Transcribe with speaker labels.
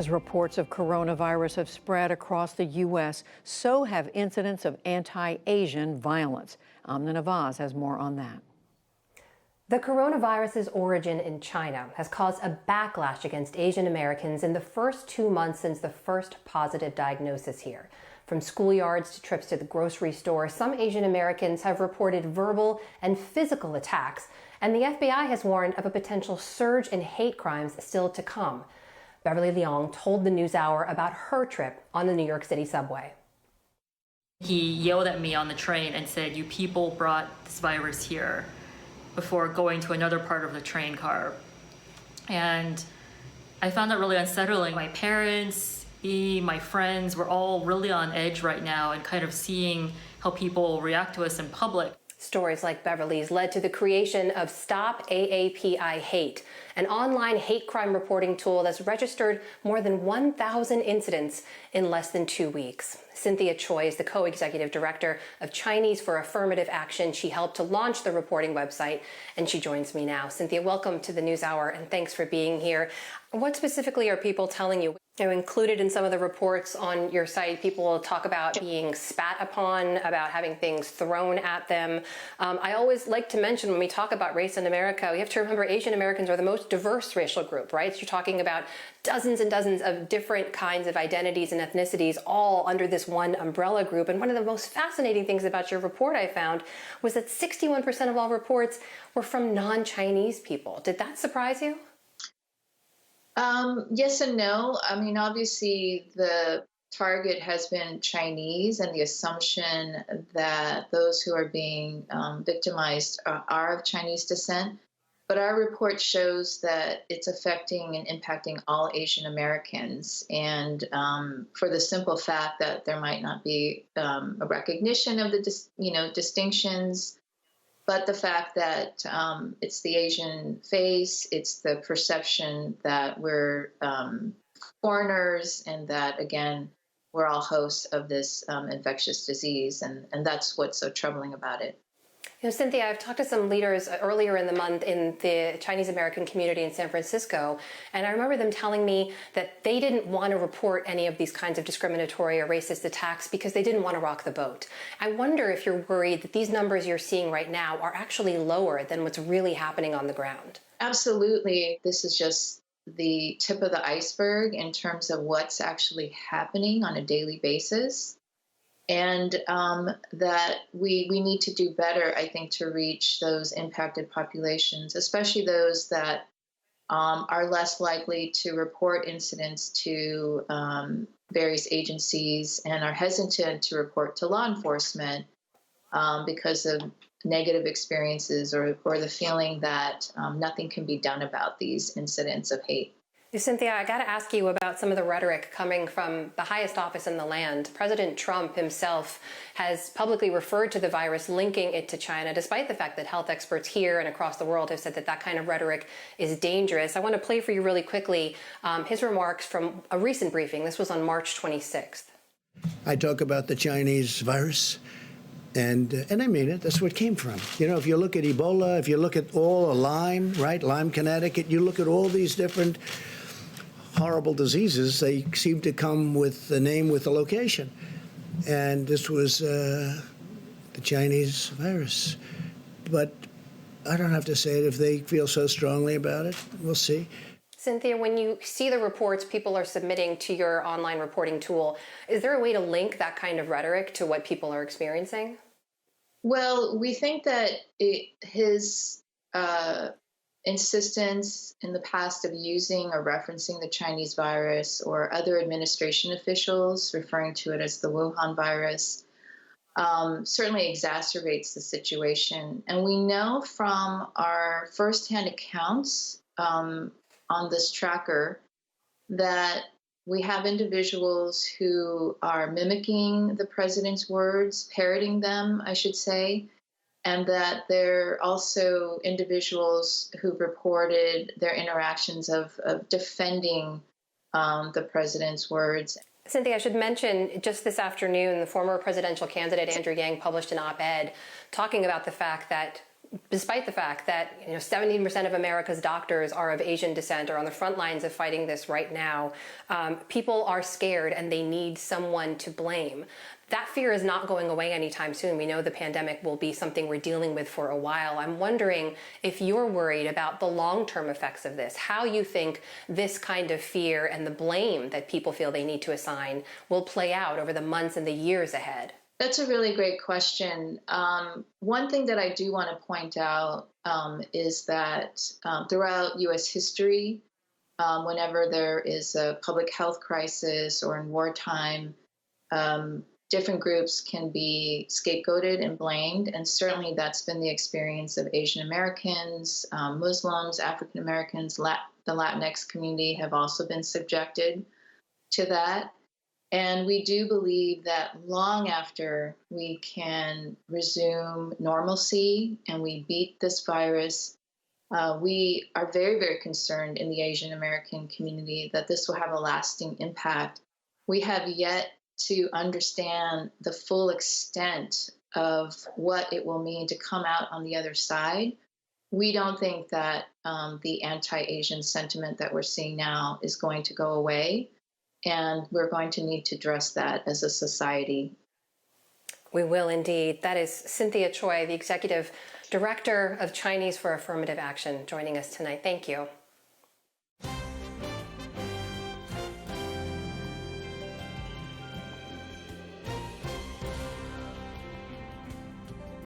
Speaker 1: As reports of coronavirus have spread across the U.S., so have incidents of anti-Asian violence. Amna Nawaz has more on that.
Speaker 2: The coronavirus's origin in China has caused a backlash against Asian Americans in the first 2 months since the first positive diagnosis here. From schoolyards to trips to the grocery store, some Asian Americans have reported verbal and physical attacks, and the FBI has warned of a potential surge in hate crimes still to come. Beverly Leong told the NewsHour about her trip on the New York City subway.
Speaker 3: He yelled at me on the train and said, "You people brought this virus here," before going to another part of the train car. And I found that really unsettling. My parents, my friends, were all really on edge right now and kind of seeing how people react to us in public.
Speaker 2: Stories like Beverly's led to the creation of Stop AAPI Hate, an online hate crime reporting tool that's registered more than 1,000 incidents in less than 2 weeks. Cynthia Choi is the co-executive director of Chinese for Affirmative Action. She helped to launch the reporting website, and she joins me now. Cynthia, welcome to the NewsHour, and thanks for being here. What specifically are people telling you? Included in some of the reports on your site, people will talk about being spat upon, about having things thrown at them. I always like to mention when we talk about race in America, we have to remember Asian Americans are the most diverse racial group, right? So you're talking about dozens and dozens of different kinds of identities and ethnicities all under this one umbrella group. And one of the most fascinating things about your report I found was that 61% of all reports were from non-Chinese people. Did that surprise you?
Speaker 4: Yes and no. I mean, obviously, the target has been Chinese, and the assumption that those who are being victimized are of Chinese descent. But our report shows that it's affecting and impacting all Asian Americans. And for the simple fact that there might not be a recognition of the distinctions, but the fact that it's the Asian face, it's the perception that we're foreigners, and that, again, we're all hosts of this infectious disease. And that's what's so troubling about it.
Speaker 2: You know, Cynthia, I've talked to some leaders earlier in the month in the Chinese American community in San Francisco, and I remember them telling me that they didn't want to report any of these kinds of discriminatory or racist attacks because they didn't want to rock the boat. I wonder if you're worried that these numbers you're seeing right now are actually lower than what's really happening on the ground.
Speaker 4: Absolutely. This is just the tip of the iceberg in terms of what's actually happening on a daily basis. And that we need to do better, I think, to reach those impacted populations, especially those that are less likely to report incidents to various agencies and are hesitant to report to law enforcement because of negative experiences or the feeling that nothing can be done about these incidents of hate.
Speaker 2: Cynthia, I got to ask you about some of the rhetoric coming from the highest office in the land. President Trump himself has publicly referred to the virus, linking it to China, despite the fact that health experts here and across the world have said that that kind of rhetoric is dangerous. I want to play for you really quickly his remarks from a recent briefing. This was on March 26th.
Speaker 5: I talk about the Chinese virus. And I mean it. That's where it came from. You know, if you look at Ebola, if you look at all Lyme, right, Lyme, Connecticut, you look at all these different horrible diseases, they seem to come with the name, with the location. And this was the Chinese virus. But I don't have to say it if they feel so strongly about it. We'll see.
Speaker 2: Cynthia, when you see the reports people are submitting to your online reporting tool, is there a way to link that kind of rhetoric to what people are experiencing?
Speaker 4: Well, we think that his insistence in the past of using or referencing the Chinese virus, or other administration officials referring to it as the Wuhan virus, certainly exacerbates the situation. And we know from our firsthand accounts on this tracker that we have individuals who are mimicking the president's words, parroting them, I should say, and that there are also individuals who reported their interactions of defending the president's words.
Speaker 2: Cynthia, I should mention, just this afternoon, the former presidential candidate Andrew Yang published an op-ed talking about the fact that despite the fact that 70% of America's doctors are of Asian descent or on the front lines of fighting this right now, people are scared and they need someone to blame. That fear is not going away anytime soon. We know the pandemic will be something we're dealing with for a while. I'm wondering if you're worried about the long-term effects of this, how you think this kind of fear and the blame that people feel they need to assign will play out over the months and the years ahead.
Speaker 4: That's a really great question. One thing that I do want to point out is that throughout U.S. history, whenever there is a public health crisis or in wartime, different groups can be scapegoated and blamed. And certainly that's been the experience of Asian Americans, Muslims, African Americans, the Latinx community have also been subjected to that. And we do believe that long after we can resume normalcy and we beat this virus, we are very, very concerned in the Asian American community that this will have a lasting impact. We have yet to understand the full extent of what it will mean to come out on the other side. We don't think that the anti-Asian sentiment that we're seeing now is going to go away. And we're going to need to address that as a society.
Speaker 2: We will indeed. That is Cynthia Choi, the Executive Director of Chinese for Affirmative Action, joining us tonight. Thank you.